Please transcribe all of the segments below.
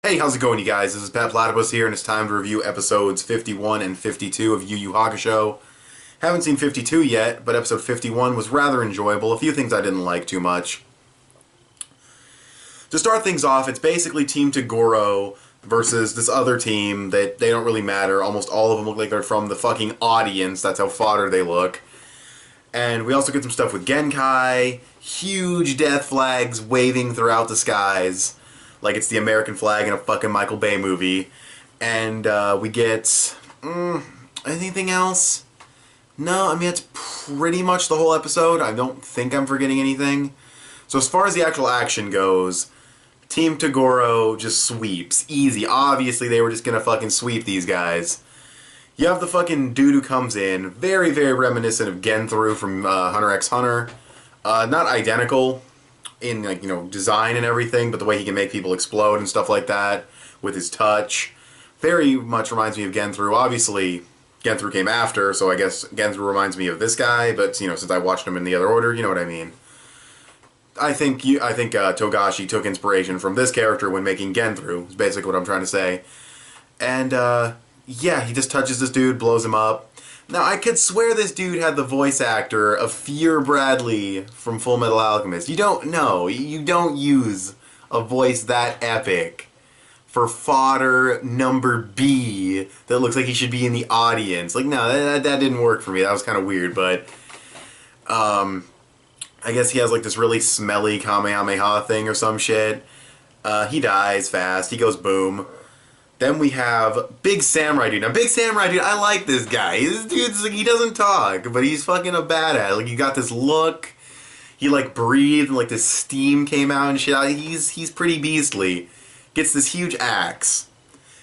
Hey, how's it going, you guys? This is petplatypus here, and it's time to review episodes 51 and 52 of Yu Yu Hakusho. Haven't seen 52 yet, but episode 51 was rather enjoyable. A few things I didn't like too much. To start things off, it's basically Team Toguro versus this other team that they don't really matter. Almost all of them look like they're from the fucking audience. That's how fodder they look. And we also get some stuff with Genkai. Huge death flags waving throughout the skies. Like it's the American flag in a fucking Michael Bay movie. And we get... anything else? No, I mean, it's pretty much the whole episode. I don't think I'm forgetting anything. So as far as the actual action goes, Team Toguro just sweeps. Easy. Obviously, they were just gonna fucking sweep these guys. You have the fucking dude who comes in. Very, very reminiscent of Genthru from Hunter x Hunter. Not identical in, like, you know, design and everything, but the way he can make people explode and stuff like that with his touch. Very much reminds me of Genthru. Obviously, Genthru came after, so I guess Genthru reminds me of this guy, but, you know, since I watched him in the other order, you know what I mean. I think Togashi took inspiration from this character when making Genthru, is basically what I'm trying to say. And, yeah, he just touches this dude, blows him up. Now, I could swear this dude had the voice actor of Fear Bradley from Full Metal Alchemist. You don't know. You don't use a voice that epic for fodder number B that looks like he should be in the audience. Like, no, that didn't work for me. That was kind of weird, but... I guess he has, like, this really smelly Kamehameha thing or some shit. He dies fast. He goes boom. Then we have Big Samurai Dude. Now, Big Samurai Dude, I like this guy. This dude's, like, he doesn't talk, but he's fucking a badass. Like, he got this look. He, like, breathed, and, like, this steam came out and shit. He's pretty beastly. Gets this huge axe.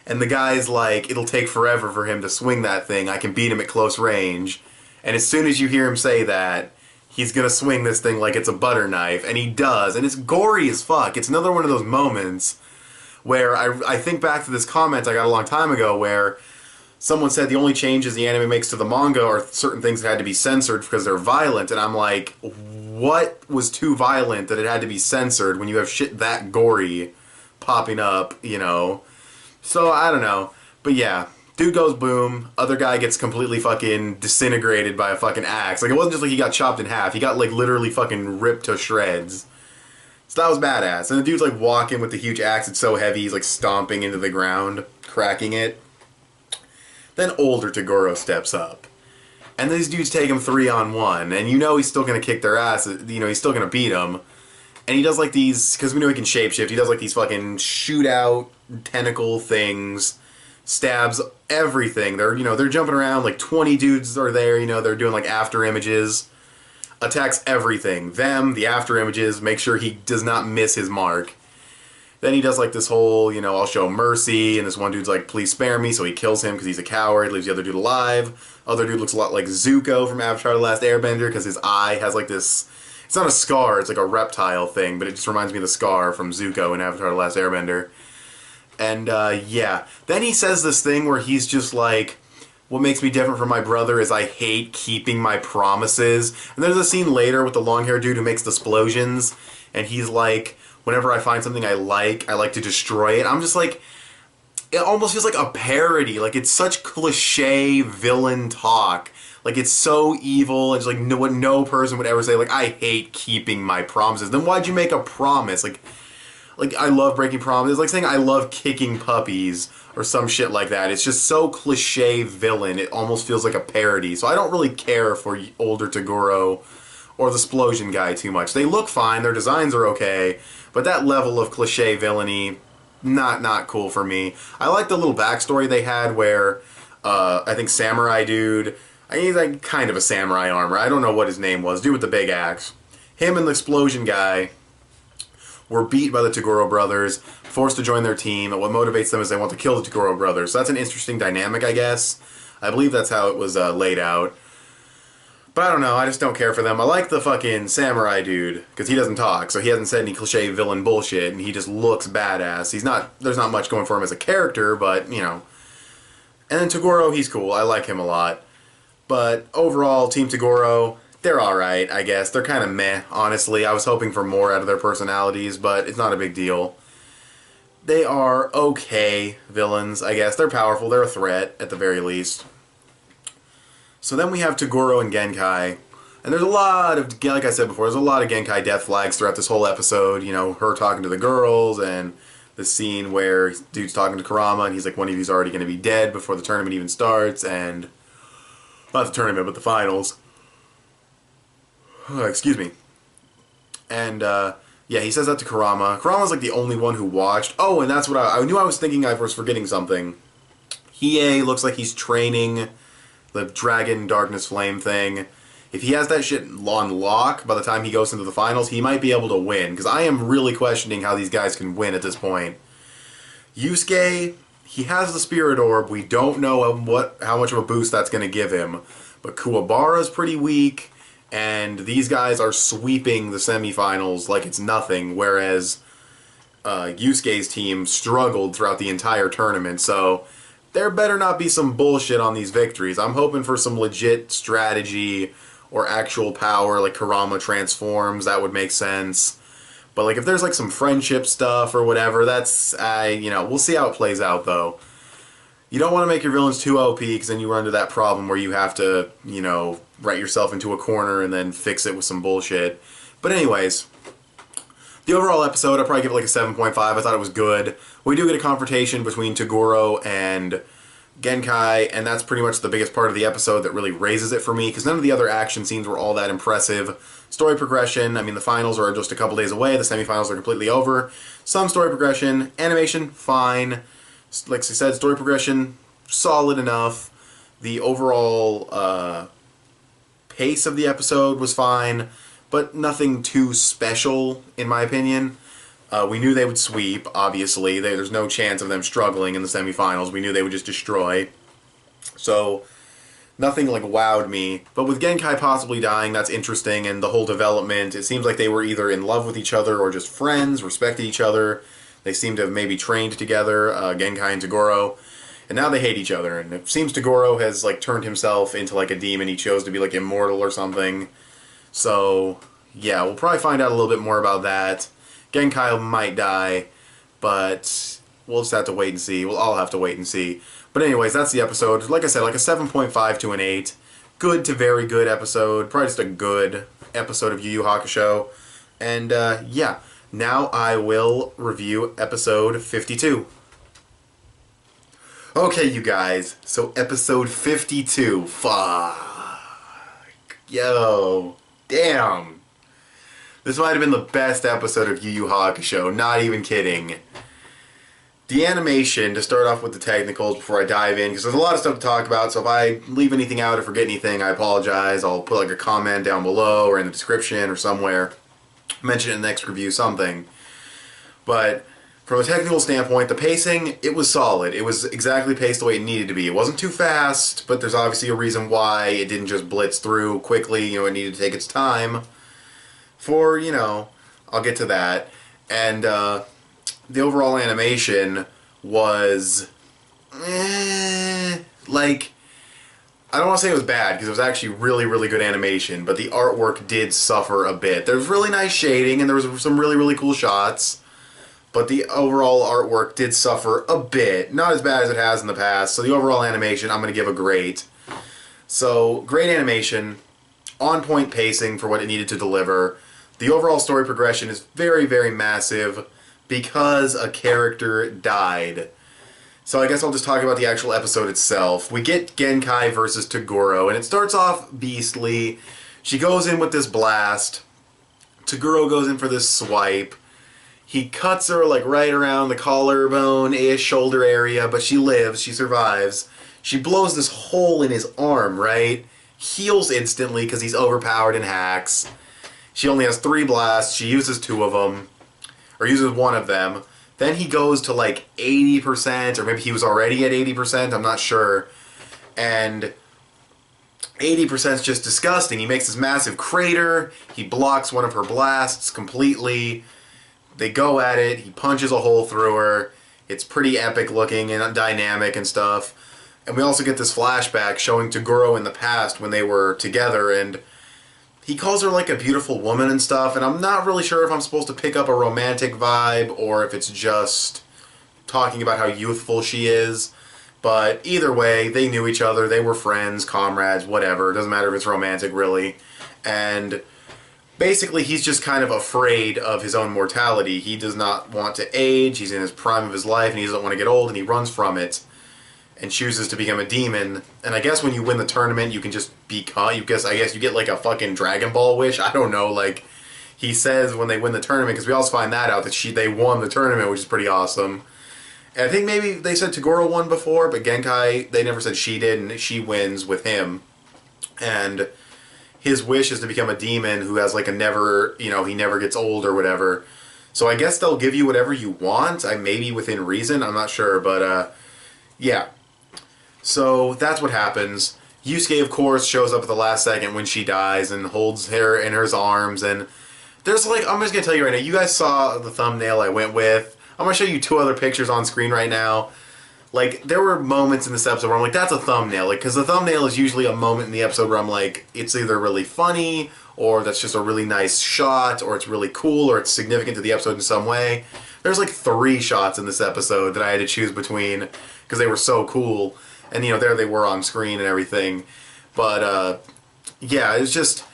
And the guy's like, it'll take forever for him to swing that thing. I can beat him at close range. And as soon as you hear him say that, he's gonna swing this thing like it's a butter knife. And he does. And it's gory as fuck. It's another one of those moments where I think back to this comment I got a long time ago where someone said the only changes the anime makes to the manga are certain things that had to be censored because they're violent, and I'm like, what was too violent that it had to be censored when you have shit that gory popping up, you know? So, I don't know. But yeah, dude goes boom, other guy gets completely fucking disintegrated by a fucking axe. Like, it wasn't just like he got chopped in half, he got, like, literally fucking ripped to shreds. So that was badass. And the dude's like walking with the huge axe. It's so heavy, he's like stomping into the ground, cracking it. Then older Toguro steps up. And these dudes take him 3-on-1. And you know he's still going to kick their ass. You know, he's still going to beat them. And he does like these, because we know he can shapeshift, he does like these fucking shootout tentacle things. Stabs everything. They're, you know, they're jumping around. Like 20 dudes are there, you know, they're doing like after images. Attacks everything. Them, the after images, make sure he does not miss his mark. Then he does like this whole, you know, I'll show mercy, and this one dude's like, please spare me, so he kills him because he's a coward, leaves the other dude alive. Other dude looks a lot like Zuko from Avatar: The Last Airbender because his eye has like this, it's not a scar, it's like a reptile thing, but it just reminds me of the scar from Zuko in Avatar: The Last Airbender. And, yeah. Then he says this thing where he's just like, what makes me different from my brother is I hate keeping my promises. And there's a scene later with the long-haired dude who makes the explosions, and he's like, whenever I find something I like to destroy it. I'm just like, it almost feels like a parody. Like, it's such cliche villain talk. Like, it's so evil, and just like, what no person would ever say, like, I hate keeping my promises. Then why'd you make a promise? Like, I love breaking promises. It's like saying I love kicking puppies or some shit like that. It's just so cliche villain. It almost feels like a parody. So I don't really care for older Toguro or the Splosion guy too much. They look fine. Their designs are okay. But that level of cliche villainy, not cool for me. I like the little backstory they had where I think Samurai Dude, he's like kind of a samurai armor. I don't know what his name was. Dude with the big axe. Him and the Explosion guy were beat by the Toguro brothers, forced to join their team, and what motivates them is they want to kill the Toguro brothers. So that's an interesting dynamic, I guess. I believe that's how it was laid out. But I don't know, I just don't care for them. I like the fucking samurai dude, because he doesn't talk, so he hasn't said any cliche villain bullshit, and he just looks badass. There's not much going for him as a character, but, you know. And then Toguro, he's cool. I like him a lot. But overall, Team Toguro, they're alright, I guess. They're kind of meh, honestly. I was hoping for more out of their personalities, but it's not a big deal. They are okay villains, I guess. They're powerful. They're a threat, at the very least. So then we have Toguro and Genkai. And there's a lot of, like I said before, there's a lot of Genkai death flags throughout this whole episode. You know, her talking to the girls, and the scene where dude's talking to Kurama, and he's like, one of you's already going to be dead before the tournament even starts, and... not the tournament, but the finals. Excuse me. And, yeah, he says that to Kurama. Kurama's like the only one who watched. Oh, and that's what I knew I was thinking I was forgetting something. Hiei looks like he's training the Dragon Darkness Flame thing. If he has that shit on lock by the time he goes into the finals, he might be able to win. Because I am really questioning how these guys can win at this point. Yusuke, he has the Spirit Orb. We don't know how much of a boost that's going to give him. But Kuwabara's pretty weak. And these guys are sweeping the semifinals like it's nothing. Whereas Yusuke's team struggled throughout the entire tournament. So there better not be some bullshit on these victories. I'm hoping for some legit strategy or actual power, like Kurama transforms. That would make sense. But like if there's like some friendship stuff or whatever, that's, you know, we'll see how it plays out though. You don't want to make your villains too OP because then you run into that problem where you have to, you know, write yourself into a corner and then fix it with some bullshit. But anyways, the overall episode, I'd probably give it like a 7.5. I thought it was good. We do get a confrontation between Toguro and Genkai, and that's pretty much the biggest part of the episode that really raises it for me, because none of the other action scenes were all that impressive. Story progression, I mean, the finals are just a couple days away, the semifinals are completely over. Some story progression, animation, fine. Like I said, story progression, solid enough. The overall pace of the episode was fine, but nothing too special, in my opinion. We knew they would sweep, obviously. There's no chance of them struggling in the semifinals. We knew they would just destroy. So, nothing like wowed me. But with Genkai possibly dying, that's interesting, and the whole development, it seems like they were either in love with each other or just friends, respected each other. They seem to have maybe trained together, Genkai and Toguro. And now they hate each other, and it seems Toguro has like turned himself into like a demon. He chose to be like immortal or something. So, yeah, we'll probably find out a little bit more about that. Genkai might die, but we'll just have to wait and see. We'll all have to wait and see. But anyways, that's the episode. Like I said, like a 7.5 to an 8. Good to very good episode. Probably just a good episode of Yu Yu Hakusho. And, yeah. Now I will review episode 52. Okay, you guys. So, episode 52. Fuck. Yo. Damn. This might have been the best episode of Yu Yu Hakusho, not even kidding. The animation, to start off with the technicals before I dive in, because there's a lot of stuff to talk about, so if I leave anything out or forget anything, I apologize. I'll put like a comment down below or in the description or somewhere. Mention it in the next review, something. But from a technical standpoint, the pacing, it was solid. It was exactly paced the way it needed to be. It wasn't too fast, but there's obviously a reason why it didn't just blitz through quickly. You know, it needed to take its time. For, you know, I'll get to that. And the overall animation was, like, I don't want to say it was bad, because it was actually really, really good animation, but the artwork did suffer a bit. There was really nice shading, and there was some really, really cool shots, but the overall artwork did suffer a bit. Not as bad as it has in the past, so the overall animation, I'm going to give a great. So, great animation, on-point pacing for what it needed to deliver. The overall story progression is very, very massive because a character died. So I guess I'll just talk about the actual episode itself. We get Genkai versus Toguro, and it starts off beastly. She goes in with this blast. Toguro goes in for this swipe. He cuts her like right around the collarbone-ish shoulder area, but she lives, she survives. She blows this hole in his arm, right? Heals instantly because he's overpowered and hacks. She only has 3 blasts. She uses 2 of them. Or uses 1 of them. Then he goes to like 80%, or maybe he was already at 80%, I'm not sure. And 80% is just disgusting. He makes this massive crater. He blocks one of her blasts completely. They go at it. He punches a hole through her. It's pretty epic looking and dynamic and stuff. And we also get this flashback showing Toguro in the past when they were together, and he calls her like a beautiful woman and stuff, and I'm not really sure if I'm supposed to pick up a romantic vibe or if it's just talking about how youthful she is. But either way, they knew each other. They were friends, comrades, whatever. It doesn't matter if it's romantic, really. And basically, he's just kind of afraid of his own mortality. He does not want to age. He's in his prime of his life, and he doesn't want to get old, and he runs from it and chooses to become a demon. And I guess when you win the tournament, you can just become... I guess you get like a fucking Dragon Ball wish. I don't know. Like, he says when they win the tournament, because we also find that out, that they won the tournament, which is pretty awesome. And I think maybe they said Toguro won before, but Genkai, they never said she did, and she wins with him. And his wish is to become a demon who has like a never, he never gets old or whatever. So I guess they'll give you whatever you want, maybe within reason, I'm not sure, but yeah. So that's what happens. Yusuke, of course, shows up at the last second when she dies and holds her in his arms, and there's like, I'm just going to tell you right now, you guys saw the thumbnail I went with. I'm going to show you 2 other pictures on screen right now. Like, there were moments in this episode where I'm like, that's a thumbnail. Like, because the thumbnail is usually a moment in the episode where I'm like, it's either really funny, or that's just a really nice shot, or it's really cool, or it's significant to the episode in some way. There's like 3 shots in this episode that I had to choose between, because they were so cool. And, there they were on screen and everything. But, yeah, it's just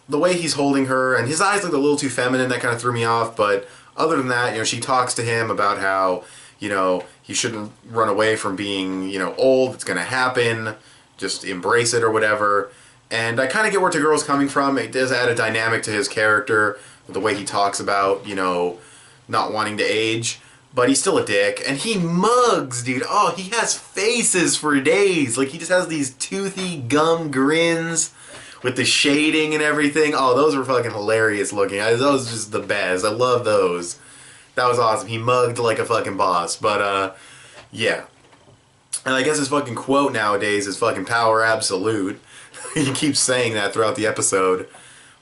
the way he's holding her, and his eyes looked a little too feminine, that kind of threw me off, but other than that, she talks to him about how, he shouldn't run away from being, old. It's going to happen. Just embrace it or whatever. And I kind of get where Toguro's coming from. It does add a dynamic to his character, the way he talks about, not wanting to age. But he's still a dick. And he mugs, dude. Oh, he has faces for days. Like, he just has these toothy gum grins with the shading and everything. Oh, those were fucking hilarious looking. Those were just the best. I love those. That was awesome. He mugged like a fucking boss. But, yeah. And I guess his fucking quote nowadays is fucking power absolute. He keeps saying that throughout the episode.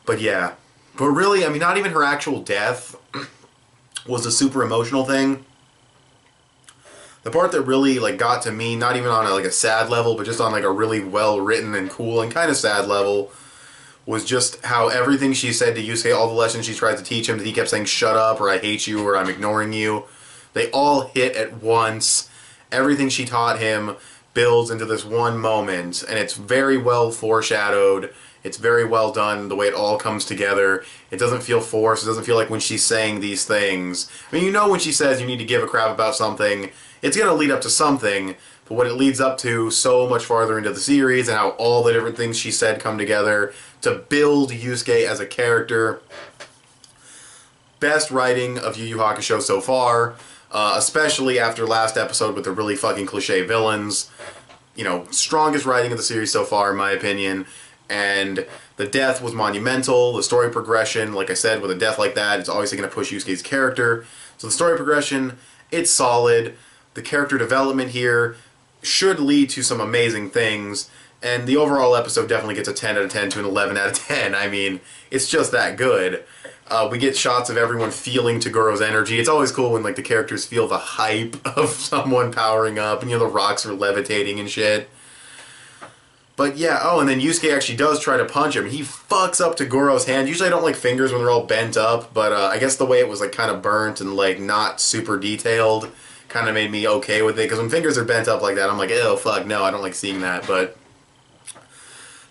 But, yeah. But really, not even her actual death was a super emotional thing. The part that really, like, got to me, not even on, a sad level, but just on, like, a really well-written and cool and kind of sad level, was just how everything she said to Yusuke, all the lessons she tried to teach him, that he kept saying, shut up, or I hate you, or I'm ignoring you, they all hit at once. Everything she taught him builds into this one moment, and it's very well foreshadowed. It's very well done, the way it all comes together. It doesn't feel forced. It doesn't feel like when she's saying these things. When she says you need to give a crap about something, it's going to lead up to something, but what it leads up to so much farther into the series, and how all the different things she said come together to build Yusuke as a character. Best writing of Yu Yu Hakusho so far, especially after last episode with the really fucking cliche villains. Strongest writing of the series so far, in my opinion. And the death was monumental. The story progression, like I said, with a death like that, it's obviously going to push Yusuke's character. So the story progression, it's solid. The character development here should lead to some amazing things. And the overall episode definitely gets a 10 out of 10 to an 11 out of 10. It's just that good. We get shots of everyone feeling Toguro's energy. It's always cool when the characters feel the hype of someone powering up, and the rocks are levitating and shit. But yeah, and then Yusuke actually does try to punch him. He fucks up Toguro's hand. Usually I don't like fingers when they're all bent up, but I guess the way it was kind of burnt and not super detailed kind of made me okay with it. Because when fingers are bent up like that, I'm like, ew, fuck, no, I don't like seeing that. But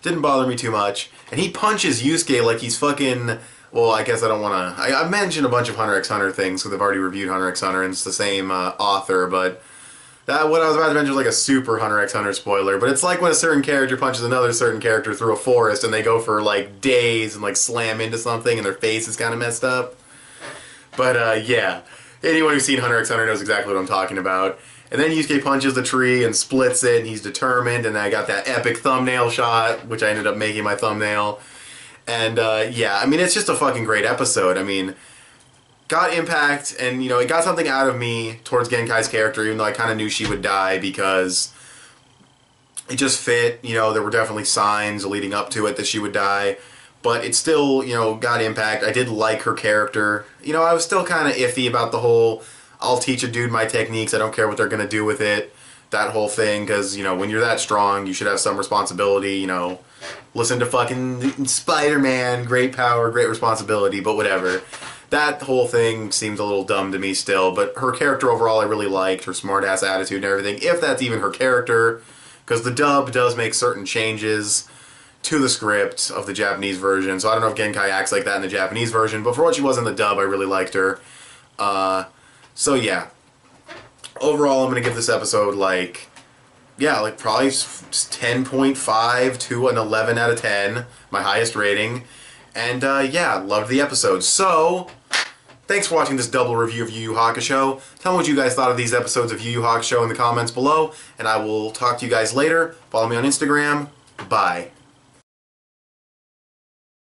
didn't bother me too much. And he punches Yusuke like he's fucking... Well, I guess I don't want to... I mentioned a bunch of Hunter x Hunter things because I've already reviewed Hunter x Hunter and it's the same author, but... what I was about to mention was a super Hunter x Hunter spoiler, but it's like when a certain character punches another certain character through a forest and they go for days and slam into something and their face is kind of messed up. But yeah, anyone who's seen Hunter x Hunter knows exactly what I'm talking about. And then Yusuke punches the tree and splits it, and he's determined, and I got that epic thumbnail shot, which I ended up making my thumbnail. And yeah, it's just a fucking great episode. Got impact, and it got something out of me towards Genkai's character, even though I kind of knew she would die, because it just fit. There were definitely signs leading up to it that she would die, but it still got impact. I did like her character. I was still kind of iffy about the whole I'll teach a dude my techniques, I don't care what they're gonna do with it, that whole thing, because when you're that strong you should have some responsibility. Listen to fucking Spider-Man, great power, great responsibility, but whatever. that whole thing seems a little dumb to me still, but her character overall I really liked, her smart-ass attitude and everything, if that's even her character, because the dub does make certain changes to the script of the Japanese version, so I don't know if Genkai acts like that in the Japanese version, but for what she was in the dub, I really liked her. So yeah. Overall, I'm going to give this episode, like, yeah, like probably 10.5 to an 11 out of 10, my highest rating. And yeah, loved the episode. So, thanks for watching this double review of Yu Yu Hakusho. Tell me what you guys thought of these episodes of Yu Yu Hakusho in the comments below, and I will talk to you guys later. Follow me on Instagram. Bye.